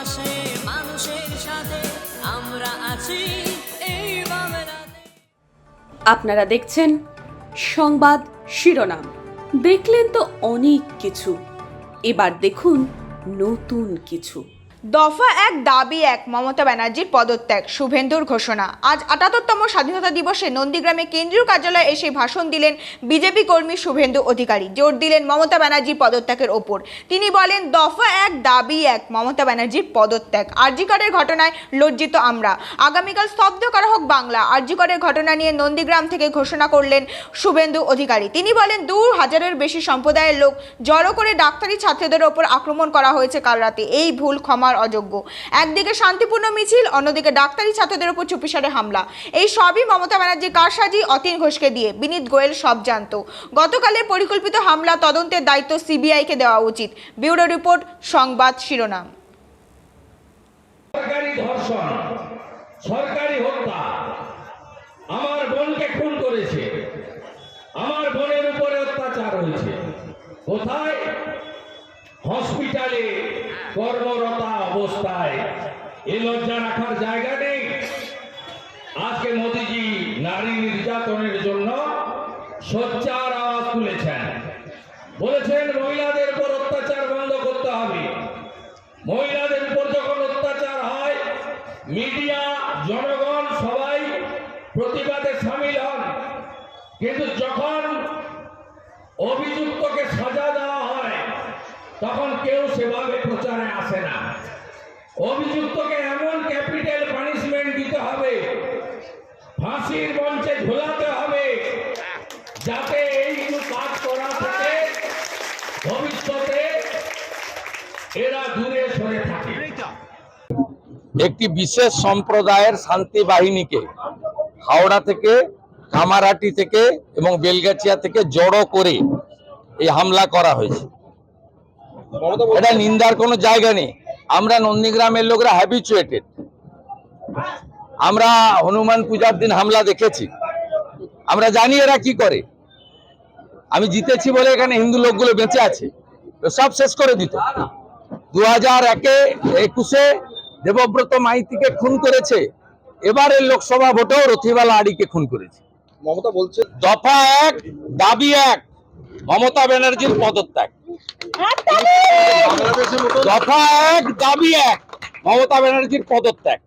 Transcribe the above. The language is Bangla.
পাশে মানুষের সাথে আমরা আছি এই বাংলাতে। আপনারা দেখছেন সংবাদ শিরোনাম। দেখলেন তো অনেক কিছু, এবার দেখুন নতুন কিছু। দফা এক দাবি এক, মমতা ব্যানার্জির পদত্যাগ, শুভেন্দুর ঘোষণা। আজ ৭৮তম স্বাধীনতা দিবসে নন্দীগ্রামে কেন্দ্রীয় কার্যালয়ে এসে ভাষণ দিলেন বিজেপি কর্মী শুভেন্দু অধিকারী। জোর দিলেন মমতা ব্যানার্জির পদত্যাগের ওপর। তিনি বলেন, দফা এক দাবি এক, মমতা ব্যানার্জির পদত্যাগ। আরজি করের ঘটনায় লজ্জিত আমরা, আগামীকাল স্তব্ধ করা হোক বাংলা। আরজি করের ঘটনা নিয়ে নন্দীগ্রাম থেকে ঘোষণা করলেন শুভেন্দু অধিকারী। তিনি বলেন, ২,০০০-এর বেশি সম্প্রদায়ের লোক জড়ো করে ডাক্তারি ছাত্রদের ওপর আক্রমণ করা হয়েছে কাল রাতে। এই ভুল ক্ষমা অযোগ্য। একদিকে শান্তিপূর্ণ মিছিল, অন্যদিকে ডাক্তারি ছাত্রদের উপর চুপিসারে হামলা। এই সবই মমতা ব্যানার্জির কারসাজি অতীন ঘোষকে দিয়ে। বিনীত গোয়েল সব জানত। গতকালের পরিকল্পিত হামলা তদন্তের দায়িত্ব সিবিআইকে দেওয়া উচিত। ব্যুরো রিপোর্ট, সংবাদ শিরোনাম। সরকারি ধর্ষণ, সরকারি হত্যা, আমার বোনকে খুন করেছে, আমার বোনের উপরে অত্যাচার হয়েছে। কোথায়? হসপিটালে কর্মরতা অবস্থায়। এ লজ্জা রাখার জায়গা নেই। আজকে মোদিজি নারী নির্যাতনের জন্য সোচ্চার আওয়াজ তুলেছেন, বলেছেন মহিলাদের উপর অত্যাচার বন্ধ করতে হবে। মহিলাদের উপর যখন অত্যাচার হয়, মিডিয়া, জনগণ সবাই প্রতিবাদে সামিল হন, কিন্তু যখন অভিযুক্তকে সাজা দেওয়া হয় তখন কেউ সেভাবে প্রচারে আসে না। অভিযুক্তকে এমন ক্যাপিটাল পানিশমেন্ট দিতে হবে, ফাঁসির মঞ্চে ঝোলাতে হবে, যাতে এই কাজ করা থেকে ভবিষ্যতে এরা দূরে সরে থাকে। একটি বিশেষ সম্প্রদায়ের শান্তি বাহিনীকে হাওড়া থেকে, কামারহাটি থেকে এবং বেলগাছিয়া থেকে জড়ো করে এই হামলা করা হয়েছে। এটা নিন্দার কোনো জায়গা নেই। আমরা নন্দীগ্রামের লোকরা হ্যাবিচুয়েটেড। আমরা হনুমান পূজার দিন হামলা দেখেছি, আমরা জানি এরা কি করে। আমি জিতেছি বলে এখানে হিন্দু লোকগুলো বেঁচে আছে, সব শেষ করে দিত। 2021-এ দেবব্রত মাইতিকে খুন করেছে, এবারের লোকসভা ভোটেও রথিবালা আড়িকে খুন করেছে। মমতা বলছে দফা এক দাবি এক, মমতা ব্যানার্জির পদত্যাগ। বাংলাদেশের মতো দফা এক দাবি এক, মমতা ব্যানার্জির পদত্যাগ।